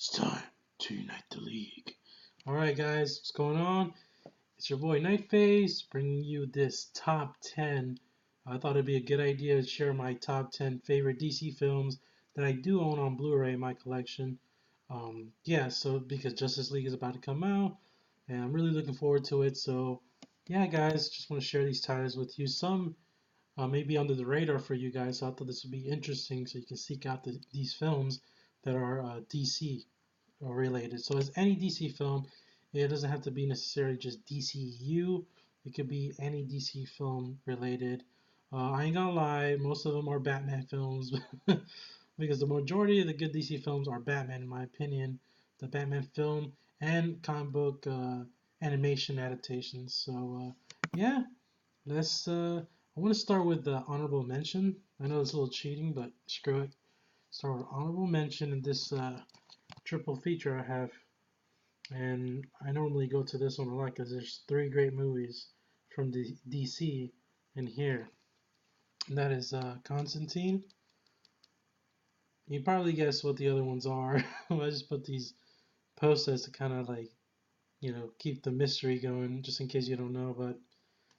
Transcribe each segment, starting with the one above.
It's time to unite the league. Alright, guys, what's going on? It's your boy Nightface bringing you this top 10. I thought it'd be a good idea to share my top 10 favorite DC films that I do own on Blu-ray in my collection. Yeah, so because Justice League is about to come out, and I'm really looking forward to it. So, yeah, guys, just want to share these titles with you. Some maybe under the radar for you guys. So I thought this would be interesting, so you can seek out these films that are DC related. So as any DC film, it doesn't have to be necessarily just DCU. It could be any DC film related. I ain't gonna lie, most of them are Batman films because the majority of the good DC films are Batman, in my opinion. The Batman film and comic book animation adaptations. So yeah, let's. I want to start with the honorable mention. I know it's a little cheating, but screw it. Start with honorable mention in this triple feature I have, and I normally go to this one a lot because there's three great movies from the DC in here. And that is Constantine. You probably guess what the other ones are. I just put these posters to kind of like, keep the mystery going, just in case you don't know. But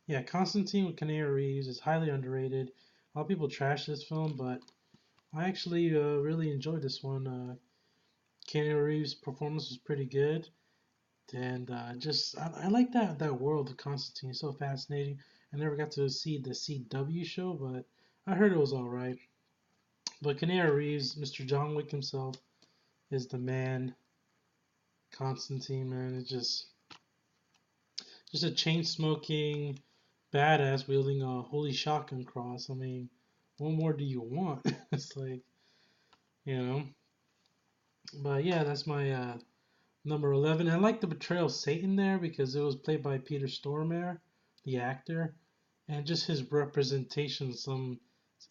yeah, Constantine with Keanu Reeves is highly underrated. A lot of people trash this film, but I actually really enjoyed this one. Keanu Reeves' performance was pretty good. And just I like that world of Constantine. It's so fascinating. I never got to see the CW show, but I heard it was all right. But Keanu Reeves, Mr. John Wick himself, is the man. Constantine, man, it's just a chain smoking badass wielding a holy shotgun cross. I mean, what more do you want? It's like, you know. But yeah, that's my number 11. I like the portrayal of Satan there because it was played by Peter Stormare, the actor, and just his representation, some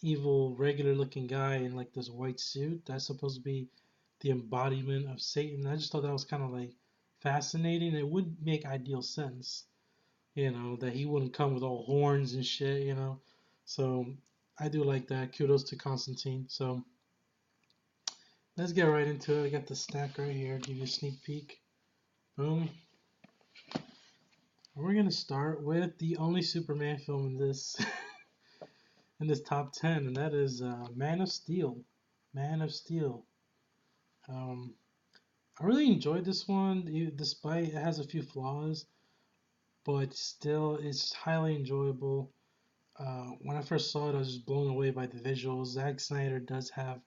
evil, regular looking guy in like this white suit. That's supposed to be the embodiment of Satan. I just thought that was kind of like fascinating. It would make ideal sense, that he wouldn't come with all horns and shit. So I do like that. Kudos to Constantine. So let's get right into it. I got the stack right here. Give you a sneak peek. Boom. We're gonna start with the only Superman film in this in this top 10, and that is Man of Steel. Man of Steel. Um, I really enjoyed this one, despite it has a few flaws, but still it's highly enjoyable. When I first saw it, I was just blown away by the visuals. Zack Snyder does have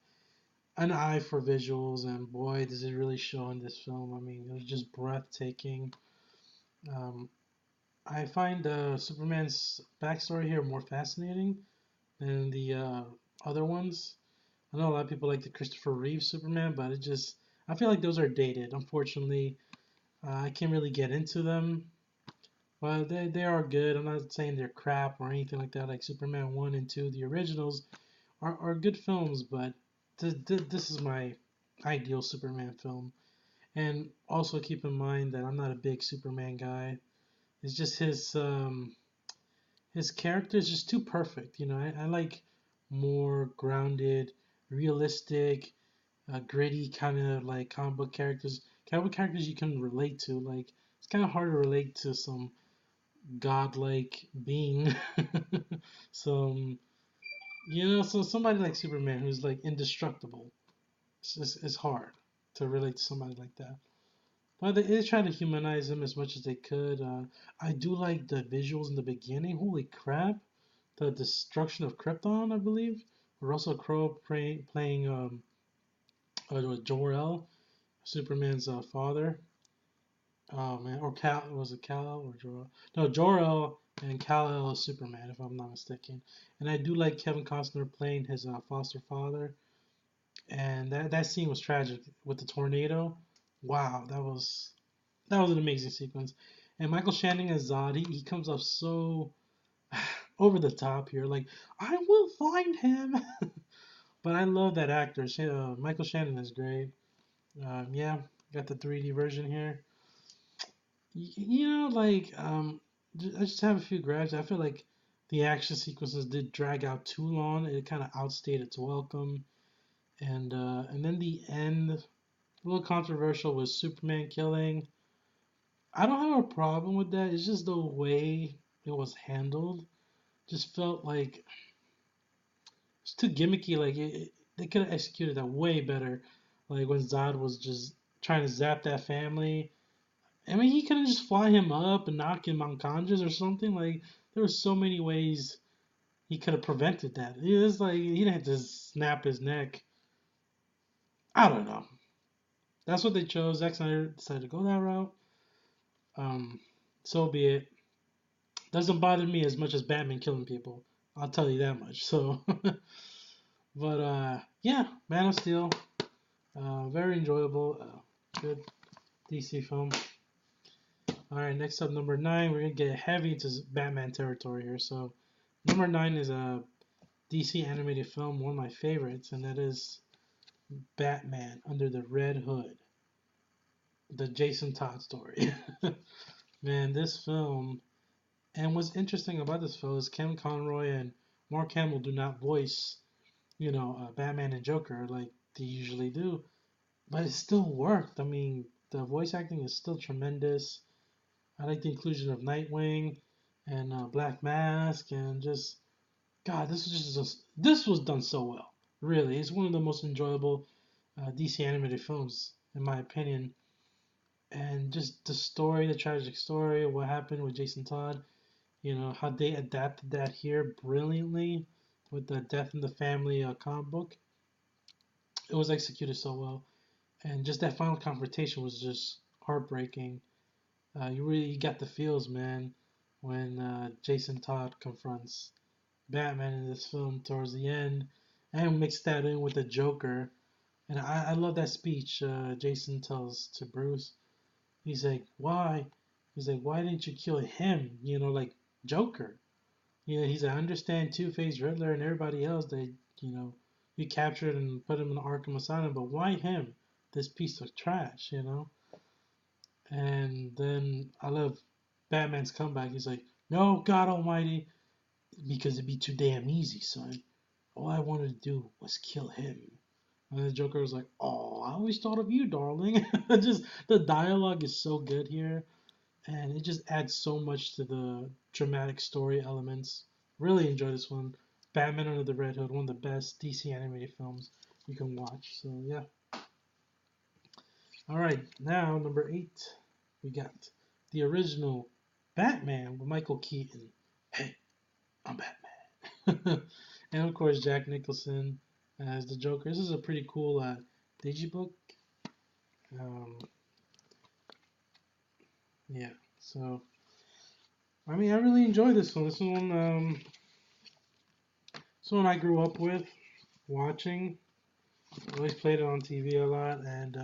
an eye for visuals, and boy, does it really show in this film. I mean, it was just breathtaking. Um, I find Superman's backstory here more fascinating than the other ones. I know a lot of people like the Christopher Reeve Superman, but I feel like those are dated. Unfortunately, I can't really get into them, but they are good. I'm not saying they're crap or anything like that. Like Superman 1 and 2, the originals are good films, but this is my ideal Superman film. And also keep in mind that I'm not a big Superman guy. It's just his character is just too perfect. I like more grounded, realistic, gritty kind of like comic book characters you can relate to. Like it's kind of hard to relate to some godlike being. so so somebody like Superman who's like indestructible. It's hard to relate to somebody like that. But they try to humanize him as much as they could. I do like the visuals in the beginning. Holy crap! The destruction of Krypton, I believe. Russell Crowe playing Jor-El, Superman's father. Oh man, or Cal was it Kal-El or Jor-El? No, Jor-El and Kal-El is Superman, if I'm not mistaken. And I do like Kevin Costner playing his foster father. And that scene was tragic with the tornado. Wow, that was an amazing sequence. And Michael Shannon as Zod, he comes up so over the top here, like I will find him. But I love that actor. Michael Shannon is great. Yeah, got the 3D version here. I just have a few gripes. I feel like the action sequences did drag out too long. It kind of outstayed its welcome, and then the end. A little controversial with Superman killing. I don't have a problem with that. It's just the way it was handled. Just felt like it's too gimmicky. Like they could have executed that way better. Like when Zod was just trying to zap that family. I mean, he couldn't just fly him up and knock him unconscious or something. Like there were so many ways he could have prevented that. It's like he didn't have to snap his neck. I don't know. That's what they chose. Zack Snyder decided to go that route. Um, so be it. Doesn't bother me as much as Batman killing people. I'll tell you that much. So, but yeah, Man of Steel, very enjoyable, good DC film. All right, next up, number 9. We're gonna get heavy into Batman territory here. So, number 9 is a DC animated film, one of my favorites, and that is Batman Under the Red Hood, the Jason Todd story. Man, this film, and what's interesting about this film is Ken Conroy and Mark Hamill do not voice, Batman and Joker like they usually do, but it still worked. I mean, the voice acting is still tremendous. I like the inclusion of Nightwing and Black Mask, and just God, this was done so well. Really, it's one of the most enjoyable DC animated films in my opinion. And just the story, the tragic story, what happened with Jason Todd, how they adapted that here brilliantly with the Death in the Family comic book. It was executed so well, and just that final confrontation was just heartbreaking. You really got the feels, man, when Jason Todd confronts Batman in this film towards the end, and mix that in with the Joker. And I love that speech Jason tells to Bruce. He's like, why? He's like, why didn't you kill him? Like Joker. He's like, I understand Two-Face, Riddler, and everybody else that, you know, you captured and put him in Arkham Asylum, but why him? This piece of trash. And then I love Batman's comeback. He's like, no, God Almighty, because it'd be too damn easy, son. All I wanted to do was kill him. And the Joker was like, oh, I always thought of you, darling. Just the dialogue is so good here, and it just adds so much to the dramatic story elements. Really enjoy this one. Batman Under the Red Hood, one of the best DC animated films you can watch. So yeah. All right, now number 8, we got the original Batman with Michael Keaton. Hey, I'm Batman. And of course Jack Nicholson as the Joker. This is a pretty cool digibook. Um, yeah, so I mean I really enjoy this one. This one I grew up with watching. I always played it on TV a lot, and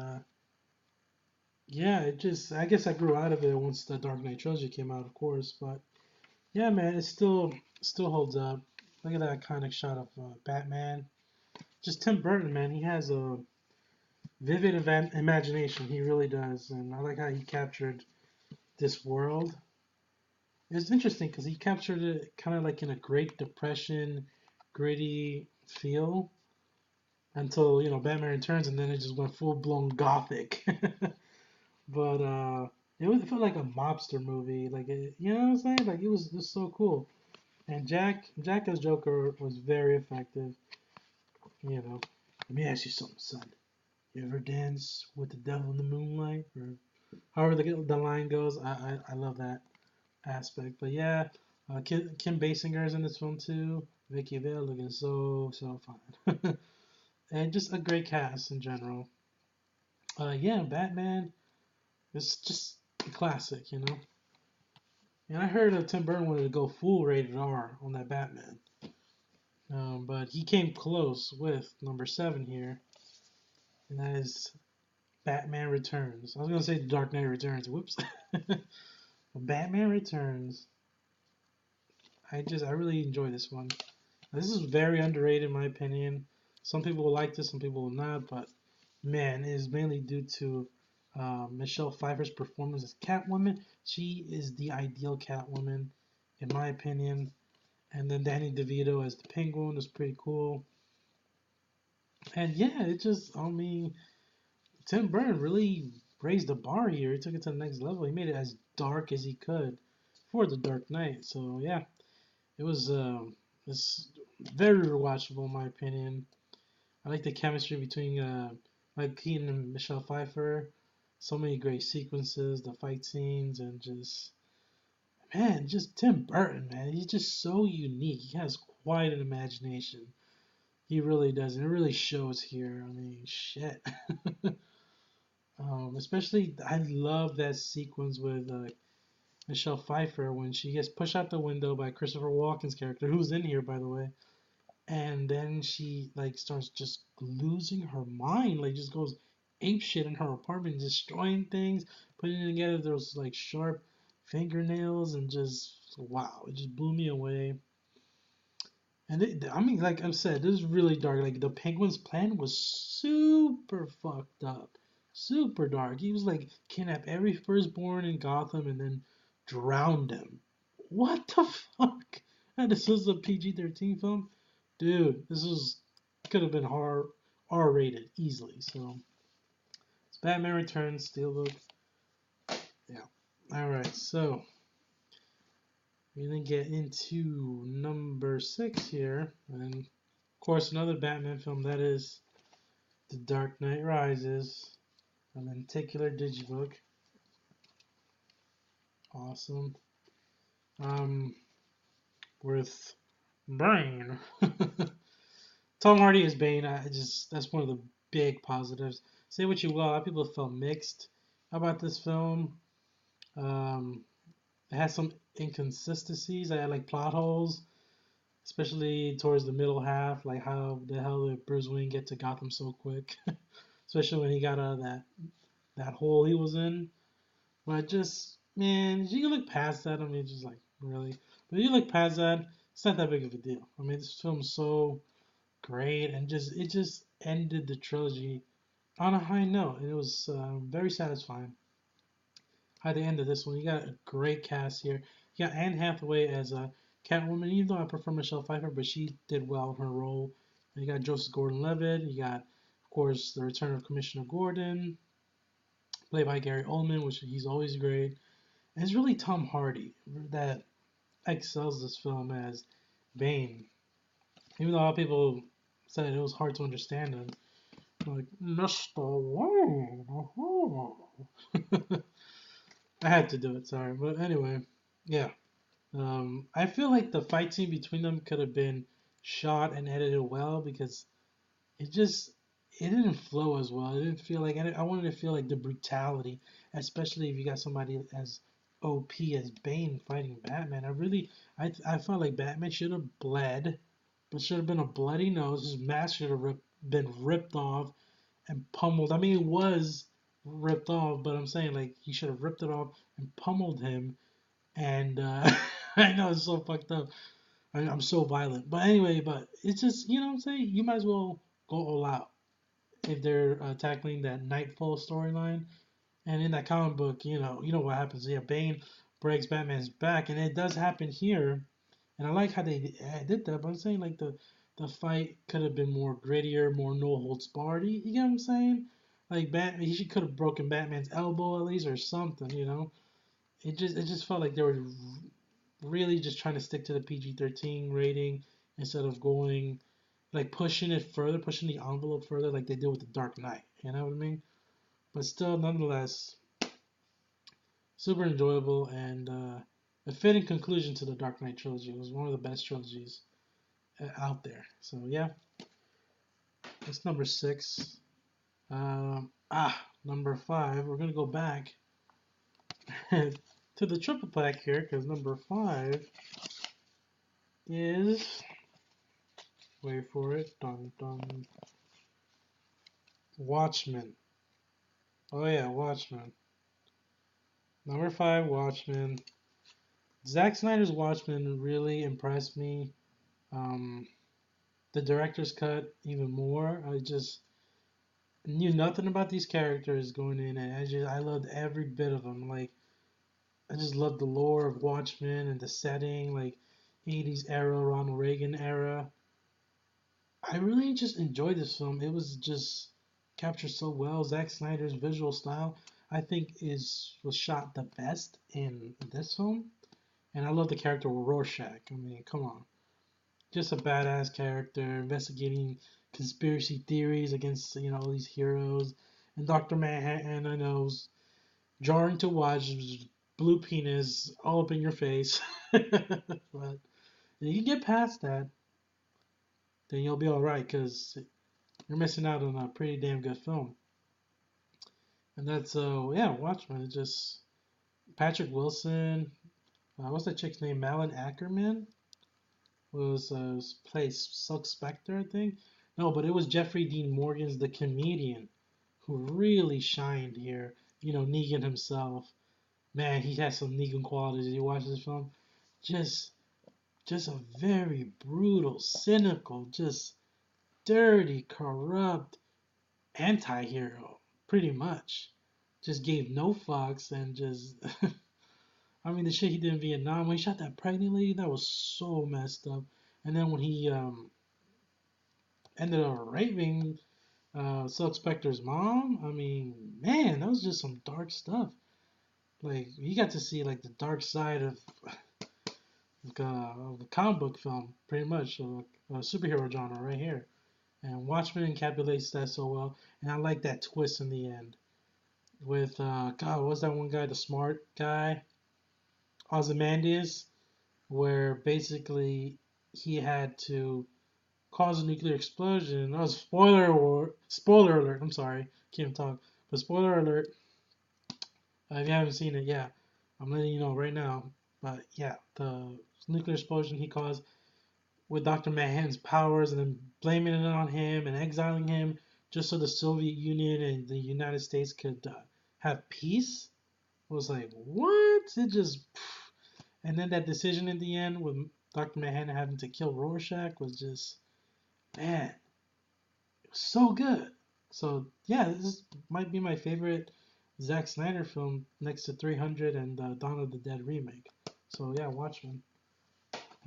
yeah, I guess I grew out of it once the Dark Knight trilogy came out, of course. But yeah, man, it still holds up. Look at that iconic shot of Batman. Just Tim Burton, man, he has a vivid imagination. He really does, and I like how he captured this world. It's interesting because he captured it kind of like in a Great Depression, gritty feel until Batman Returns, and then it just went full blown gothic. But it felt like a mobster movie, like you know what I'm saying? Like it was just so cool. And Jack as Joker was very effective. Let me ask you something, son. You ever dance with the devil in the moonlight, or however the line goes? I love that aspect. But yeah, Kim Basinger is in this film too. Vicky Vale looking so fine. And just a great cast in general. Yeah, Batman. It's just a classic. And I heard Tim Burton wanted to go full rated R on that Batman. But he came close with number 7 here, and that is Batman Returns. I was gonna say The Dark Knight Returns. Whoops. Batman Returns. I really enjoy this one. This is very underrated in my opinion. Some people will like this, some people will not, but man, it is mainly due to Michelle Pfeiffer's performance as Catwoman. She is the ideal Catwoman, in my opinion. And then Danny DeVito as the Penguin is pretty cool. And yeah, I mean, Tim Burton really raised the bar here. He took it to the next level. He made it as dark as he could for The Dark Knight. So yeah, it was it's very rewatchable in my opinion. I like the chemistry between Mike Keaton and Michelle Pfeiffer. So many great sequences, the fight scenes, and just man, just Tim Burton, man. He's just so unique. He has quite an imagination. He really does, and it really shows here. I mean, shit. Especially, I love that sequence with Michelle Pfeiffer when she gets pushed out the window by Christopher Walken's character, who's in here, by the way. And then she like starts just losing her mind, like just goes ape shit in her apartment, destroying things, putting together those like sharp fingernails, and just wow, it just blew me away. And I mean, like I said, this is really dark. Like the Penguin's plan was super fucked up, super dark. He was like kidnap every firstborn in Gotham and then drown them. What the fuck? And this was a PG-13 film, dude. This was could have been R-rated easily. So it's Batman Returns, Steelbook. Yeah. All right. So we're gonna get into number 6 here, and of course another Batman film, that is The Dark Knight Rises, a lenticular digibook. Awesome. Um, with Bane. Tom Hardy as Bane. That's one of the big positives. Say what you will, a lot of people felt mixed about this film. Um, it had some inconsistencies. I had like plot holes, especially towards the middle half. Like how the hell did Bruce Wayne get to Gotham so quick? Especially when he got out of that hole he was in. But just man, you can look past that. I mean, just like really, but you look past that, it's not that big of a deal. I mean, this film's so great, and just it just ended the trilogy on a high note, and it was very satisfying. At the end of this one, you got a great cast here. You got Anne Hathaway as a Catwoman, even though I prefer Michelle Pfeiffer, but she did well in her role. And you got Joseph Gordon-Levitt. You got, of course, the return of Commissioner Gordon, played by Gary Oldman, which he's always great. And it's really Tom Hardy that excels this film as Bane. Even though a lot of people said it was hard to understand him. Like, Mr. Wayne. I had to do it, sorry. But anyway, yeah. I feel like the fight scene between them could have been shot and edited well because it just it didn't flow as well. It didn't feel like I wanted to feel like the brutality, especially if you got somebody as OP as Bane fighting Batman. I felt like Batman should have bled, but should have been a bloody nose. His mask should have been ripped off and pummeled. I mean, it was ripped off, but I'm saying like he should have ripped it off and pummeled him. And I know it's so fucked up. I'm so violent, but anyway, but it's just you know what I'm saying. You might as well go all out if they're tackling that Nightfall storyline. And in that comic book, you know what happens. Yeah, Bane breaks Batman's back, and it does happen here. And I like how they did that. But I'm saying like the fight could have been more grittier, more no holds barred. You get what I'm saying? Like Batman, he could have broken Batman's elbow at least or something. You know, it just felt like they were really just trying to stick to the PG-13 rating instead of going like pushing it further, pushing the envelope further, like they did with the Dark Knight. You know what I mean? But still, nonetheless, super enjoyable and a fitting conclusion to the Dark Knight trilogy. It was one of the best trilogies out there. So yeah, that's number 6. Number 5. We're gonna go back to the triple pack here because number 5 is wait for it, dun dun, Watchmen. Oh yeah, Watchmen. Number 5, Watchmen. Zack Snyder's Watchmen really impressed me. Um, the director's cut even more. I just knew nothing about these characters going in, and I loved every bit of them. Like I just loved the lore of Watchmen and the setting, like 80s era, Ronald Reagan era. I really just enjoyed this film. It was just captured so well. Zack Snyder's visual style, I think, was shot the best in this film. And I love the character Rorschach. I mean, come on. Just a badass character investigating conspiracy theories against, all these heroes. And Dr. Manhattan, I know, was jarring to watch. Blue penis all up in your face. But you get past that, then you'll be alright, because you're missing out on a pretty damn good film. And that's, yeah, Watchmen. It's just Patrick Wilson. What's that chick's name? Malin Ackerman was plays Silk Spectre, I think. No, but it was Jeffrey Dean Morgan's the comedian who really shined here. Negan himself. Man, he has some Negan qualities. You watch this film, just just a very brutal, cynical, just dirty, corrupt anti-hero, pretty much. Just gave no fucks and just I mean the shit he did in Vietnam when he shot that pregnant lady, that was so messed up. And then when he ended up raping Silk Spectre's mom, I mean, man, that was just some dark stuff. Like you got to see like the dark side of the comic book film, pretty much, superhero genre right here. And Watchmen encapsulates that so well, and I like that twist in the end with God, what's that one guy, the smart guy, Ozymandias, where basically he had to cause a nuclear explosion. Oh, spoiler alert. I'm sorry, can't talk, but spoiler alert. If you haven't seen it, yeah, I'm letting you know right now. But yeah, the nuclear explosion he caused with Dr. Manhattan's powers and then blaming it on him and exiling him just so the Soviet Union and the United States could have peace. It was like, what? It just. And then that decision in the end with Dr. Manhattan having to kill Rorschach was just, man, it was so good. So, yeah, this might be my favorite Zack Snyder film next to 300 and Dawn of the Dead remake. So, yeah, Watchmen,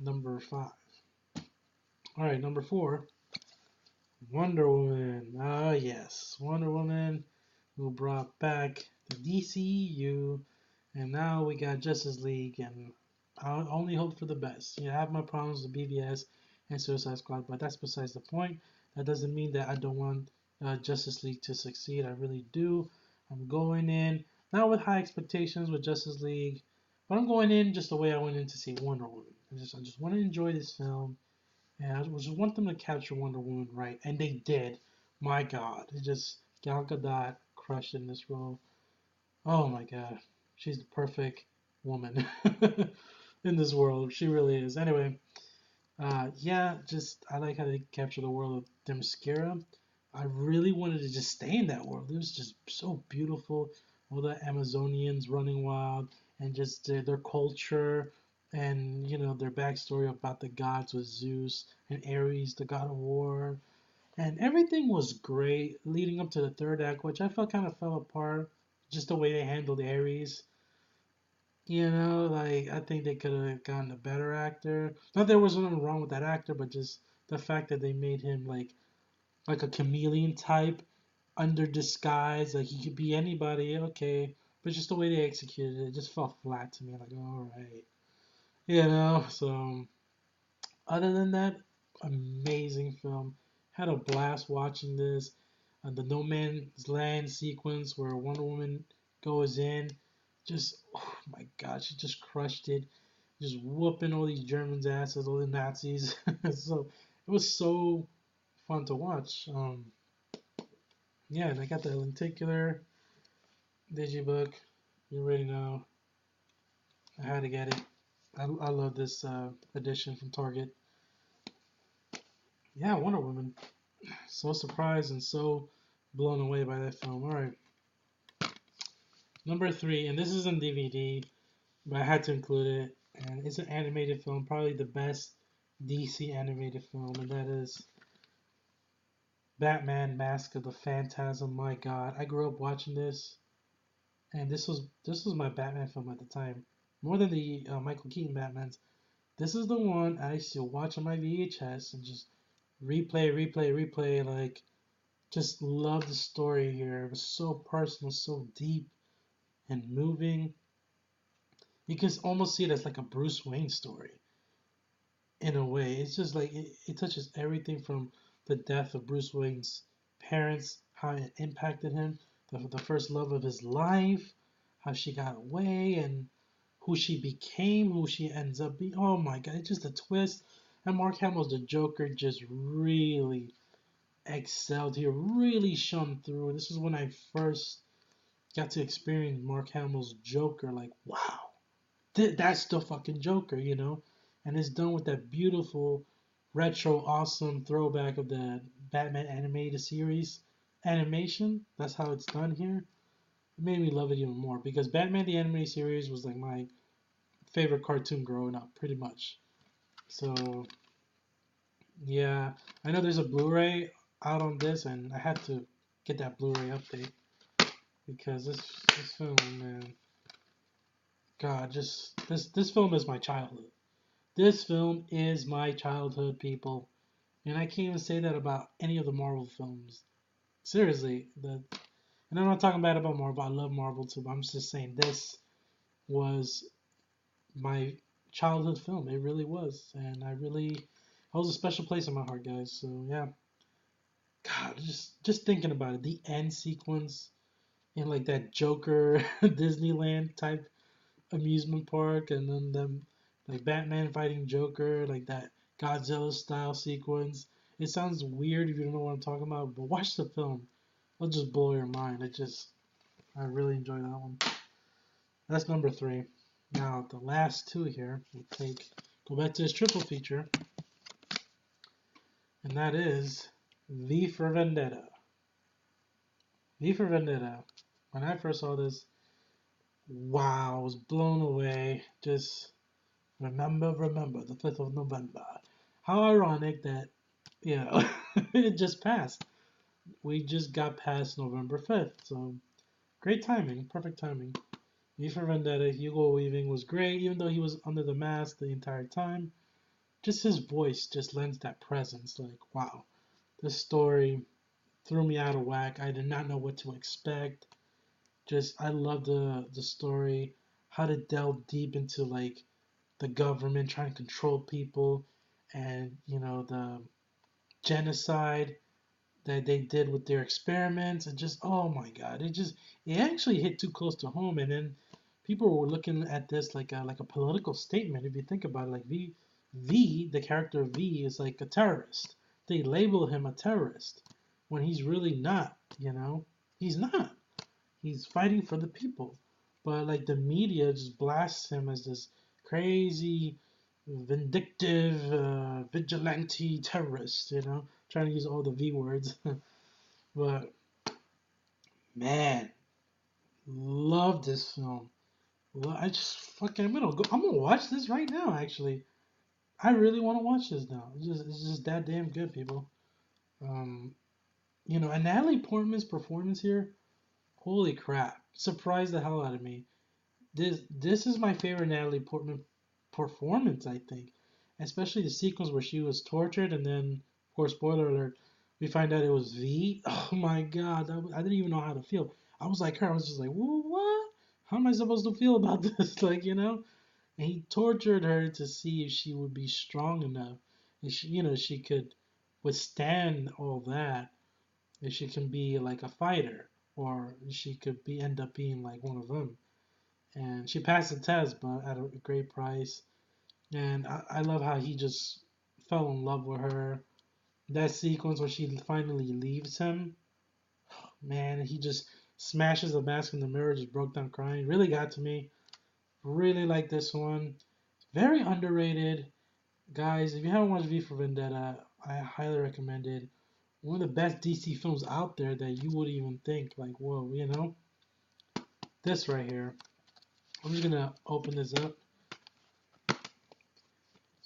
number 5. All right, number 4. Wonder Woman. Ah, yes. Wonder Woman, who brought back the DCU. And now we got Justice League. And I only hope for the best. I have my problems with BVS and Suicide Squad, but that's besides the point. That doesn't mean that I don't want Justice League to succeed. I really do. I'm going in, not with high expectations with Justice League, but I'm going in just the way I went in to see Wonder Woman. I just want to enjoy this film. And I just want them to capture Wonder Woman right, and they did. My God, it just Gal Gadot crushed in this role. Oh my God, she's the perfect woman in this world. She really is. Anyway, yeah, just I like how they capture the world of Themyscira. I really wanted to just stay in that world. It was just so beautiful. All the Amazonians running wild and just their culture and their backstory about the gods with Zeus and Ares, the god of war, and everything was great leading up to the third act, which I felt kind of fell apart. Just the way they handled Ares. Like I think they could have gotten a better actor. Not there was nothing wrong with that actor, but just the fact that they made him like a chameleon type under disguise, like he could be anybody, okay. But just the way they executed it, just felt flat to me. Like, all right, So other than that, amazing film. Had a blast watching this. The No Man's Land sequence where Wonder Woman goes in, just oh my God, she just crushed it, just whooping all these Germans' asses, all the Nazis. So it was so fun to watch. Yeah, and I got the lenticular digibook. You already know. I had to get it. I love this edition from Target. Yeah, Wonder Woman. So surprised and so blown away by that film. All right, number 3, and this is on DVD, but I had to include it. And it's an animated film, probably the best DC animated film, and that is Batman: Mask of the Phantasm. My God, I grew up watching this, and this was my Batman film at the time, more than the Michael Keaton Batmans. This is the one I used to watch on my VHS and just replay, like Just love the story here. It was so personal, so deep and moving. You can almost see it as like a Bruce Wayne story in a way. It's just like it touches everything from the death of Bruce Wayne's parents, how it impacted him, the first love of his life, how she got away, and who she became, who she ends up being. Oh my God, it's just a twist. And Mark Hamill's the Joker just really excelled here, really shone through. This is when I first got to experience Mark Hamill's Joker. Like, wow, that's the fucking Joker, you know? And it's done with that beautiful, retro, awesome throwback of the Batman animated series animation. That's how it's done here. It made me love it even more because Batman the animated series was like my favorite cartoon growing up, pretty much. So, yeah, I know there's a Blu-ray out on this, and I had to get that Blu-ray update because this film, man, God, just this film is my childhood. This film is my childhood, people, and I can't even say that about any of the Marvel films. Seriously, and I'm not talking bad about Marvel. I love Marvel too, but I'm just saying this was my childhood film. It really was, and I really holds a special place in my heart, guys. So yeah, God, just thinking about it, the end sequence in like that Joker Disneyland type amusement park, and then them like Batman fighting Joker, like that Godzilla style sequence. It sounds weird if you don't know what I'm talking about, but watch the film. It'll just blow your mind. I really enjoy that one. That's number three. Now the last two here, go back to this triple feature, and that is V for Vendetta. V for Vendetta. When I first saw this, wow, I was blown away. Just remember the 5th of November. How ironic that, you know, it just passed. We just got past November 5th. So great timing, perfect timing. V for Vendetta, Hugo Weaving was great, even though he was under the mask the entire time. Just his voice just lends that presence. Like, wow, this story threw me out of whack. I did not know what to expect. Just, I love the story, how to delve deep into like the government trying to control people, and you know the genocide that they did with their experiments, and just oh my God, it actually hit too close to home, and then people were looking at this like a political statement. If you think about it, like the character V is like a terrorist. They label him a terrorist when he's really not. You know, he's not. He's fighting for the people, but like the media just blasts him as this crazy, vindictive, vigilante terrorist. You know, trying to use all the V words. But man, love this film. I just fucking I'm gonna watch this right now. Actually, I really want to watch this now. It's just that damn good, people. Um, and Natalie Portman's performance here, holy crap, surprised the hell out of me. This is my favorite Natalie Portman performance, I think, especially the sequence where she was tortured, and then, of course, spoiler alert, we find out it was V. Oh my God, I didn't even know how to feel. I was like her. I was just like, what? How am I supposed to feel about this? Like, And he tortured her to see if she would be strong enough, and she could withstand all that, if she can be like a fighter, or she could end up being like one of them. And she passed the test, but at a great price. And I love how he just fell in love with her. That sequence where she finally leaves him, man, he just smashes the mask in the mirror, just broke down crying. Really got to me. Really like this one. Very underrated. Guys, if you haven't watched V for Vendetta, I highly recommend it. One of the best DC films out there that you wouldn't even think, like, whoa, This right here. I'm just gonna open this up.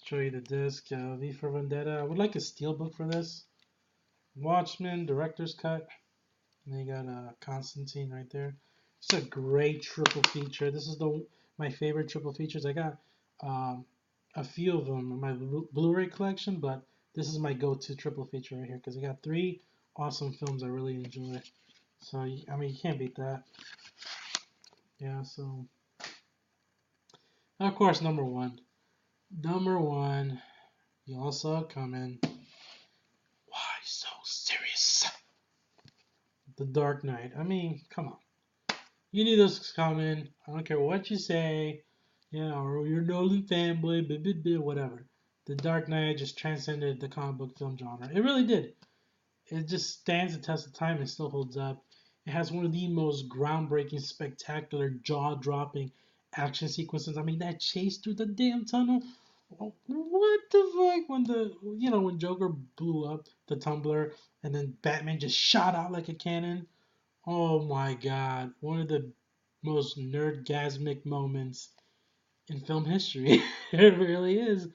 Show you the disc. V for Vendetta. I would like a steelbook for this. Watchmen, director's cut. And then you got Constantine right there. It's a great triple feature. This is my favorite triple features. I got a few of them in my Blu-ray collection, but this is my go-to triple feature right here because I got three awesome films I really enjoy. So, I mean, you can't beat that. Yeah, so. Of course, number one. Number one, you all saw it coming. Why so serious? The Dark Knight. I mean, come on. You knew this was coming. I don't care what you say. Yeah, or you're Nolan fanboy, blah, blah, blah, whatever. The Dark Knight just transcended the comic book film genre. It really did. It just stands the test of time and still holds up. It has one of the most groundbreaking, spectacular, jaw-dropping action sequences. I mean, that chase through the damn tunnel. What the fuck? When Joker blew up the tumbler and then Batman just shot out like a cannon. Oh my god. One of the most nerdgasmic moments in film history. It really is.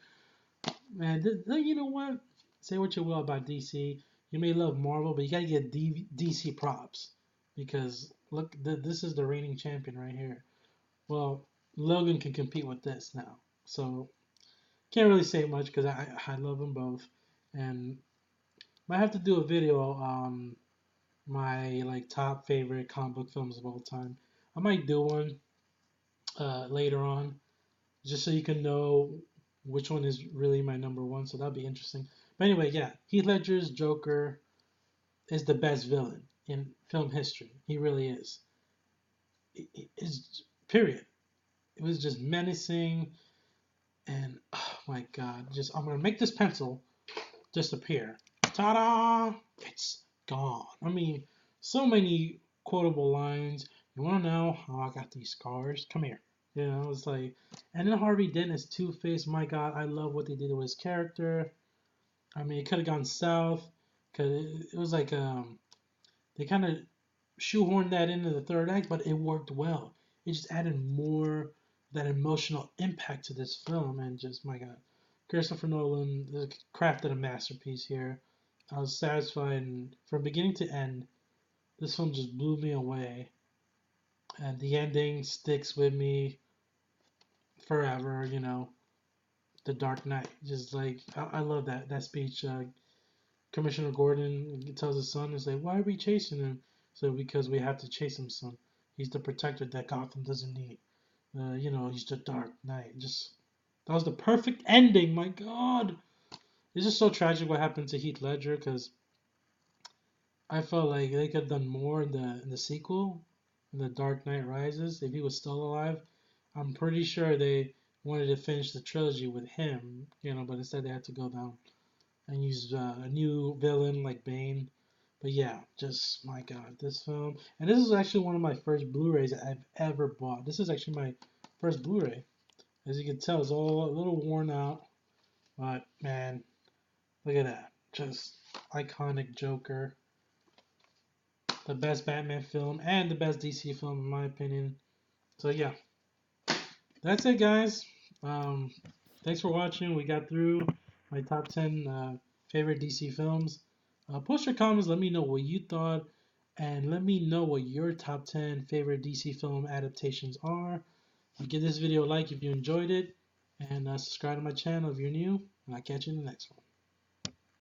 Man, you know what? Say what you will about DC. You may love Marvel, but you gotta get DC props. Because look, this is the reigning champion right here. Well, Logan can compete with this now. So, can't really say much because I love them both. And might have to do a video on my like top favorite comic book films of all time. I might do one later on, just so you can know which one is really my number one. So that'll be interesting. But anyway, yeah, Heath Ledger's Joker is the best villain in film history. He really is. It's period. It was just menacing, and oh my god, just I'm gonna make this pencil disappear. Ta-da! It's gone. I mean, so many quotable lines. You wanna know how I got these scars? Come here. You know, it's like, and then Harvey Dent as Two-Face. My God, I love what they did with his character. I mean, it could have gone south because it was like they kind of shoehorned that into the third act, but it worked well. It just added more that emotional impact to this film, and just my God, Christopher Nolan crafted a masterpiece here. I was satisfied, and from beginning to end, this film just blew me away, and the ending sticks with me forever. You know, The Dark Knight, just like I love that speech. Commissioner Gordon tells his son, "Is like, why are we chasing him?" So because we have to chase him, son. He's the protector that Gotham doesn't need. He's the Dark Knight. Just that was the perfect ending. My God, it's just so tragic what happened to Heath Ledger because I felt like they could have done more in the sequel, in the Dark Knight Rises, if he was still alive. I'm pretty sure they wanted to finish the trilogy with him, but instead they had to go down and use a new villain like Bane. But yeah, just my God, this film. And this is actually one of my first Blu-rays that I've ever bought. This is actually my first Blu-ray. As you can tell, it's all a little worn out. But man, look at that. Just iconic Joker. The best Batman film and the best DC film in my opinion. So yeah, that's it, guys. Um, Thanks for watching. We got through my top 10 favorite DC films. Post your comments. Let me know what you thought. And let me know what your top 10 favorite DC film adaptations are. Give this video a like if you enjoyed it. And subscribe to my channel if you're new. And I'll catch you in the next one.